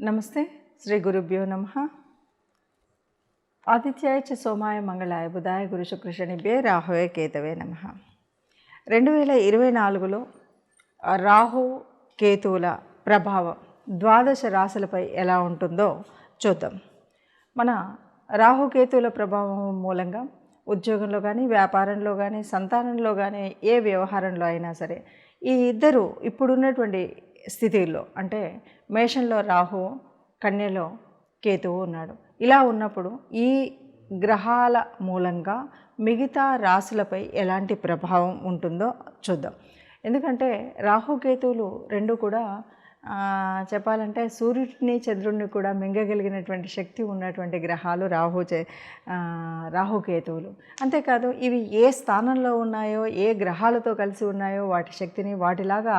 నమస్తే. శ్రీ గురుభ్యో నమః. ఆదిత్యాయ చ సోమాయ మంగళాయ బుధాయ గురు శుక్ర శనిభ్యే రాహవే కేతవే నమః. 2024లో రాహు కేతువుల ప్రభావం ద్వాదశ రాశులపై ఎలా ఉంటుందో చూద్దాం. మన రాహుకేతువుల ప్రభావం మూలంగా ఉద్యోగంలో కానీ, వ్యాపారంలో కానీ, సంతానంలో కానీ, ఏ వ్యవహారంలో అయినా సరే ఈ ఇద్దరు ఇప్పుడున్నటువంటి స్థితిలో అంటే మేషంలో రాహు, కన్యలో కేతువు ఉన్నాడు. ఇలా ఉన్నప్పుడు ఈ గ్రహాల మూలంగా మిగతా రాశులపై ఎలాంటి ప్రభావం ఉంటుందో చూద్దాం. ఎందుకంటే రాహుకేతువులు రెండు కూడా చెప్పాలంటే సూర్యుడిని చంద్రుడిని కూడా మింగగలిగినటువంటి శక్తి ఉన్నటువంటి గ్రహాలు రాహుకేతువులు. అంతేకాదు ఇవి ఏ స్థానంలో ఉన్నాయో, ఏ గ్రహాలతో కలిసి ఉన్నాయో వాటి శక్తిని వాటిలాగా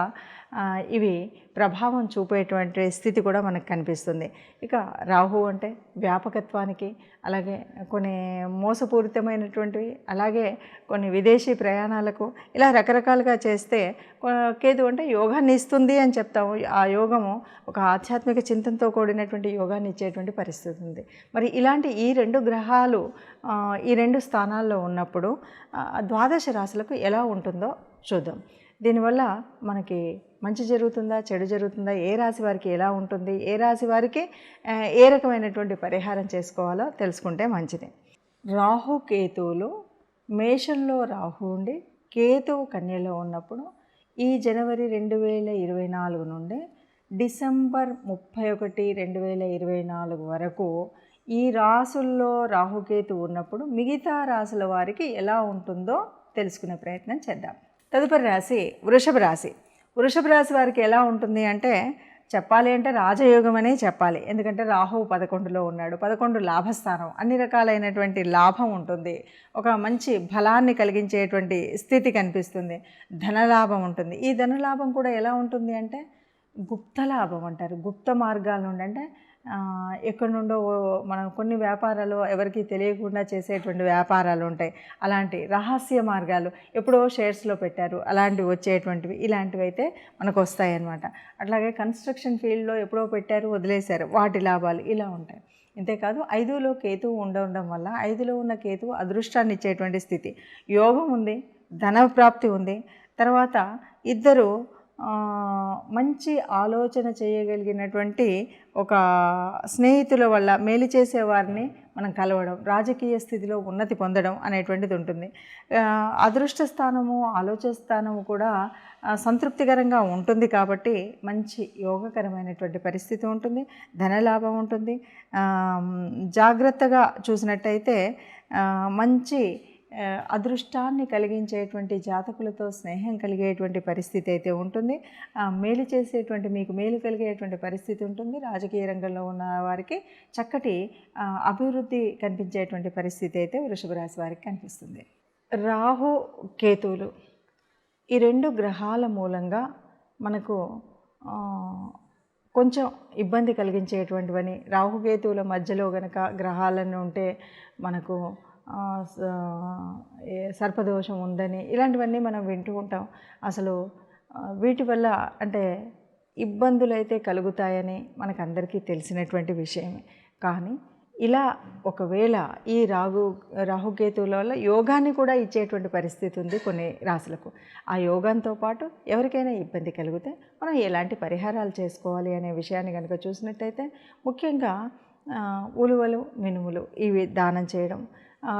ఇవి ప్రభావం చూపేటువంటి స్థితి కూడా మనకు కనిపిస్తుంది. ఇక రాహు అంటే వ్యాపకత్వానికి, అలాగే కొన్ని మోసపూరితమైనటువంటివి, అలాగే కొన్ని విదేశీ ప్రయాణాలకు ఇలా రకరకాలుగా చేస్తే, కేతు అంటే యోగాన్ని ఇస్తుంది అని చెప్తాము. ఆ యోగము ఒక ఆధ్యాత్మిక చింతనతో కూడినటువంటి యోగాన్ని ఇచ్చేటువంటి పరిస్థితి ఉంది. మరి ఇలాంటి ఈ రెండు గ్రహాలు ఈ రెండు స్థానాల్లో ఉన్నప్పుడు ద్వాదశ రాశులకు ఎలా ఉంటుందో చూద్దాం. దీనివల్ల మనకి మంచి జరుగుతుందా, చెడు జరుగుతుందా, ఏ రాశి వారికి ఎలా ఉంటుంది, ఏ రాశి వారికి ఏ రకమైనటువంటి పరిహారం చేసుకోవాలో తెలుసుకుంటే మంచిది. రాహుకేతువులు మేషంలో రాహు ఉండి కేతువు కన్యలో ఉన్నప్పుడు ఈ జనవరి 2024 నుండి డిసెంబర్ 31, 2024 వరకు ఈ రాశుల్లో రాహుకేతు ఉన్నప్పుడు మిగతా రాశుల వారికి ఎలా ఉంటుందో తెలుసుకునే ప్రయత్నం చేద్దాం. తదుపరి రాశి వృషభ రాశి. వృషభ రాశి వారికి ఎలా ఉంటుంది అంటే చెప్పాలి అంటే రాజయోగం అనే చెప్పాలి. ఎందుకంటే రాహు 11లో ఉన్నాడు. 11 లాభస్థానం, అన్ని రకాలైనటువంటి లాభం ఉంటుంది. ఒక మంచి బలాన్ని కలిగించేటువంటి స్థితి కనిపిస్తుంది. ధనలాభం ఉంటుంది. ఈ ధనలాభం కూడా ఎలా ఉంటుంది అంటే గుప్త లాభం అంటారు. గుప్త మార్గాల నుండి అంటే ఎక్కడి నుండో మనం కొన్ని వ్యాపారాలు ఎవరికి తెలియకుండా చేసేటువంటి వ్యాపారాలు ఉంటాయి. అలాంటి రహస్య మార్గాలు ఎప్పుడో షేర్స్లో పెట్టారు, అలాంటివి వచ్చేటువంటివి ఇలాంటివి అయితే మనకు వస్తాయన్నమాట. అట్లాగే కన్స్ట్రక్షన్ ఫీల్డ్లో ఎప్పుడో పెట్టారు, వదిలేశారు, వాటి లాభాలు ఇలా ఉంటాయి. అంతేకాదు 5లో కేతువు ఉండడం వల్ల 5లో ఉన్న కేతువు అదృష్టాన్ని ఇచ్చేటువంటి స్థితి, యోగం ఉంది, ధన ప్రాప్తి ఉంది. తర్వాత ఇద్దరు మంచి ఆలోచన చేయగలిగినటువంటి ఒక స్నేహితుల వల్ల మేలు చేసేవారిని మనం కలవడం, రాజకీయ స్థితిలో ఉన్నతి పొందడం అనేటువంటిది ఉంటుంది. అదృష్ట స్థానము, ఆలోచన స్థానము కూడా సంతృప్తికరంగా ఉంటుంది కాబట్టి మంచి యోగకరమైనటువంటి పరిస్థితి ఉంటుంది, ధనలాభం ఉంటుంది. జాగ్రత్తగా చూసినట్టయితే మంచి అదృష్టాన్ని కలిగించేటువంటి జాతకులతో స్నేహం కలిగేటువంటి పరిస్థితి అయితే ఉంటుంది. మేలు చేసేటువంటి, మీకు మేలు కలిగేటువంటి పరిస్థితి ఉంటుంది. రాజకీయ రంగంలో ఉన్న వారికి చక్కటి అభివృద్ధి కనిపించేటువంటి పరిస్థితి అయితే వృషభ రాశి వారికి కనిపిస్తుంది. రాహు కేతువులు ఈ రెండు గ్రహాల మూలంగా మనకు కొంచెం ఇబ్బంది కలిగించేటువంటివని, రాహుకేతువుల మధ్యలో గనక గ్రహాలను ఉంటే మనకు సర్పదోషం ఉందని ఇలాంటివన్నీ మనం వింటూ ఉంటాం. అసలు వీటి వల్ల అంటే ఇబ్బందులు అయితే కలుగుతాయని మనకందరికీ తెలిసినటువంటి విషయమే. కానీ ఇలా ఒకవేళ ఈ రాహుకేతువుల వల్ల యోగాన్ని కూడా ఇచ్చేటువంటి పరిస్థితి ఉంది కొన్ని రాశులకు. ఆ యోగంతో పాటు ఎవరికైనా ఇబ్బంది కలిగితే మనం ఎలాంటి పరిహారాలు చేసుకోవాలి అనే విషయాన్ని కనుక చూసినట్టయితే ముఖ్యంగా ఉలువలు, మినుములు ఇవి దానం చేయడం,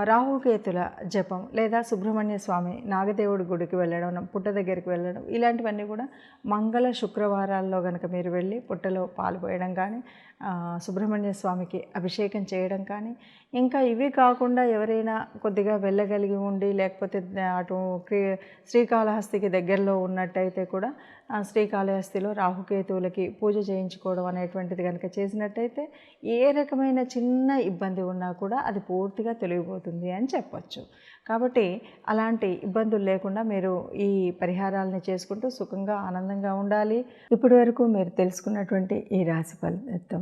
రాహుకేతుల జపం, లేదా సుబ్రహ్మణ్య స్వామి నాగదేవుడి గుడికి వెళ్ళడం, పుట్ట దగ్గరికి వెళ్ళడం, ఇలాంటివన్నీ కూడా మంగళ శుక్రవారాల్లో కనుక మీరు వెళ్ళి పుట్టలో పాలు పోయడం కానీ, సుబ్రహ్మణ్య స్వామికి అభిషేకం చేయడం కానీ, ఇంకా ఇవి కాకుండా ఎవరైనా కొద్దిగా వెళ్ళగలిగి ఉండి లేకపోతే అటు శ్రీకాళహస్తికి దగ్గరలో ఉన్నట్టయితే కూడా శ్రీకాళహస్తిలో రాహుకేతువులకి పూజ చేయించుకోవడం అనేటువంటిది కనుక చేసినట్టయితే ఏ రకమైన చిన్న ఇబ్బంది ఉన్నా కూడా అది పూర్తిగా తొలగిపోతుంది అని చెప్పచ్చు. కాబట్టి అలాంటి ఇబ్బందులు లేకుండా మీరు ఈ పరిహారాలని చేసుకుంటూ సుఖంగా ఆనందంగా ఉండాలి. ఇప్పటి వరకు మీరు తెలుసుకున్నటువంటి ఈ రాశి ఫలితం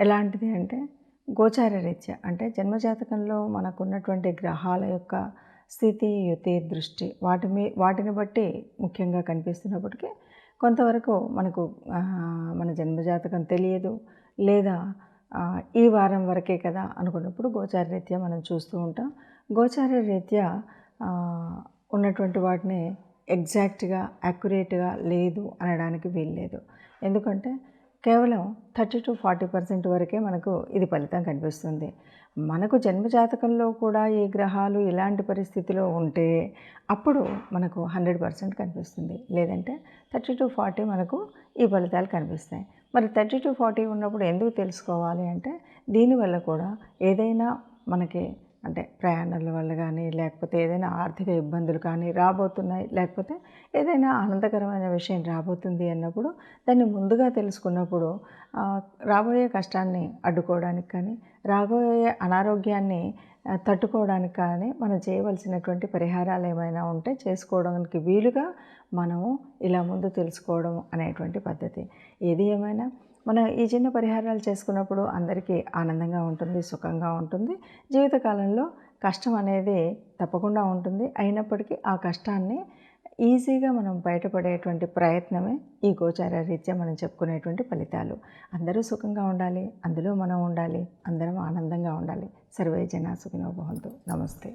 ఎలాంటిది అంటే గోచార రీత్యా అంటే జన్మజాతకంలో మనకున్నటువంటి గ్రహాల యొక్క స్థితి, యుతి, దృష్టి వాటిని బట్టి ముఖ్యంగా కనిపిస్తున్నప్పటికీ కొంతవరకు మనకు మన జన్మజాతకం తెలియదు, లేదా ఈ వారం వరకే కదా అనుకున్నప్పుడు గోచార రీత్యా మనం చూస్తూ ఉంటాం. గోచార రీత్యా ఉన్నటువంటి వాటిని ఎగ్జాక్ట్గా యాక్యురేట్గా లేదు అనడానికి వీల్లేదు. ఎందుకంటే కేవలం 30-40% వరకే మనకు ఇది ఫలితం కనిపిస్తుంది. మనకు జన్మజాతకంలో కూడా ఈ గ్రహాలు ఇలాంటి పరిస్థితిలో ఉంటే అప్పుడు మనకు 100% కనిపిస్తుంది. లేదంటే 30-40 మనకు ఈ ఫలితాలు కనిపిస్తాయి. మరి 30-40 ఉన్నప్పుడు ఎందుకు తెలుసుకోవాలి అంటే దీనివల్ల కూడా ఏదైనా మనకి అంటే ప్రయాణాల వల్ల కానీ, లేకపోతే ఏదైనా ఆర్థిక ఇబ్బందులు కానీ రాబోతున్నాయి, లేకపోతే ఏదైనా ఆనందకరమైన విషయం రాబోతుంది అన్నప్పుడు దాన్ని ముందుగా తెలుసుకున్నప్పుడు రాబోయే కష్టాన్ని అడ్డుకోవడానికి కానీ, రాబోయే అనారోగ్యాన్ని తట్టుకోవడానికి కానీ మనం చేయవలసినటువంటి పరిహారాలు ఏమైనా ఉంటే చేసుకోవడానికి వీలుగా మనము ఇలా ముందు తెలుసుకోవడం అనేటువంటి పద్ధతి. ఏది ఏమైనా మనం ఈ చిన్న పరిహారాలు చేసుకున్నప్పుడు అందరికీ ఆనందంగా ఉంటుంది, సుఖంగా ఉంటుంది. జీవితకాలంలో కష్టం అనేది తప్పకుండా ఉంటుంది. అయినప్పటికీ ఆ కష్టాన్ని ఈజీగా మనం బయటపడేటువంటి ప్రయత్నమే ఈ గోచార రీత్యా మనం చెప్పుకునేటువంటి ఫలితాలు. అందరూ సుఖంగా ఉండాలి, అందులో మనం ఉండాలి, అందరం ఆనందంగా ఉండాలి. సర్వే జనా సుఖినో భవంతు. నమస్తే.